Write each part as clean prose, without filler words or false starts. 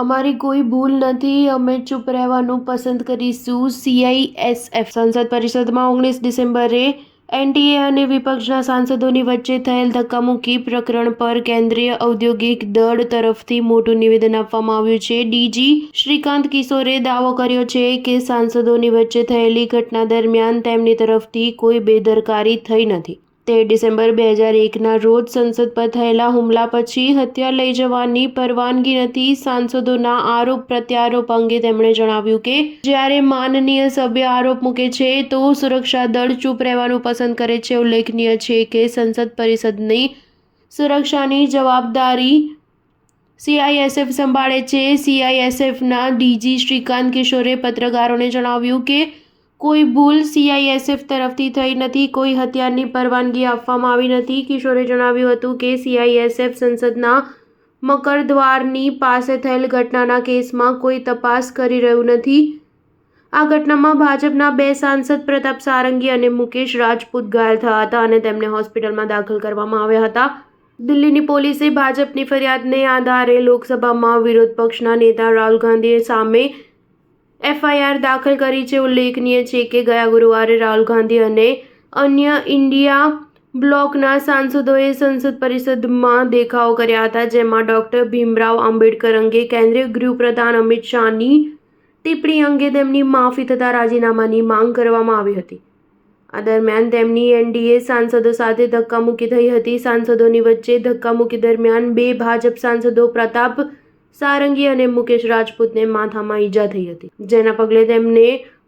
અમારી કોઈ ભૂલ નથી, અમે ચૂપ રહેવાનું પસંદ કરીશું. CISF સંસદ પરિષદમાં 19 ડિસેમ્બરે NDA અને વિપક્ષના સાંસદોની વચ્ચે થયેલ ધક્કામુક્કી પ્રકરણ પર કેન્દ્રીય ઔદ્યોગિક દળ તરફથી મોટું નિવેદન આપવામાં આવ્યું છે. DG શ્રીકાંત કિશોરે દાવો કર્યો છે કે સાંસદોની વચ્ચે થયેલી ઘટના દરમિયાન તેમની તરફથી કોઈ બેદરકારી થઈ નથી. તે ડિસેમ્બર 2001ના રોજ સંસદ પર થયેલા હુમલા પછી હથિયાર લઈ જવાની પરવાનગી નથી. સાંસદોના આરોપ પ્રત્યારોપ અંગે તેમણે જણાવ્યું કે જ્યારે માનનીય સભ્ય આરોપ મૂકે છે તો સુરક્ષા દળ ચૂપ રહેવાનું પસંદ કરે છે. ઉલ્લેખનીય છે કે સંસદ પરિષદની સુરક્ષાની જવાબદારી CISF સંભાળે છે. CISFના DG શ્રીકાંત કિશોરે પત્રકારોને જણાવ્યું કે કોઈ ભૂલ CISF તરફથી થઈ નથી, કોઈ હથિયારની પરવાનગી આપવામાં આવી નથી. કિશોરે જણાવ્યું હતું કે CISF સંસદના મકરદ્વારની પાસે થયેલ ઘટનાના કેસમાં કોઈ તપાસ કરી રહ્યું નથી. આ ઘટનામાં ભાજપના 2 સાંસદ પ્રતાપ સારંગી અને મુકેશ રાજપૂત ઘાયલ થયા હતા અને તેમને હોસ્પિટલમાં દાખલ કરવામાં આવ્યા હતા. દિલ્હીની પોલીસે ભાજપની ફરિયાદને આધારે લોકસભામાં વિરોધ પક્ષના નેતા રાહુલ ગાંધી સામે FIR દાખલ કરી છે. ઉલ્લેખનીય છે કે ગયા ગુરુવારે રાહુલ ગાંધી અને અન્ય ઇન્ડિયા બ્લોકના સાંસદોએ સંસદ પરિષદમાં દેખાવો કર્યા હતા, જેમાં ડોક્ટર ભીમરાવ આંબેડકર અંગે કેન્દ્રીય ગૃહપ્રધાન અમિત શાહની ટિપ્પણી અંગે તેમની માફી તથા રાજીનામાની માંગ કરવામાં આવી હતી. આ દરમિયાન તેમની NDA સાંસદો સાથે ધક્કામુક્કી થઈ હતી. સાંસદોની વચ્ચે ધક્કામુક્કી દરમિયાન 2 ભાજપ સાંસદો પ્રતાપ સારંગી અને મુકેશ રાજપૂતને માથામાં ઈજા થઈ હતી, જેના પગલે તેમને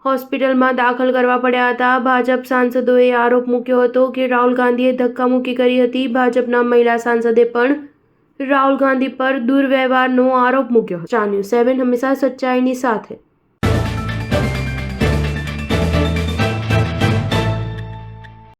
હોસ્પિટલમાં દાખલ કરવા પડ્યા હતા. ભાજપ સાંસદોએ આરોપ મૂક્યો હતો કે રાહુલ ગાંધીએ ધક્કામુક્કી કરી હતી. ભાજપના મહિલા સાંસદે પણ રાહુલ ગાંધી પર દુર્વ્યવહારનો આરોપ મૂક્યો. ચા ન્યૂઝ 7 હંમેશા સચ્ચાઈની સાથે.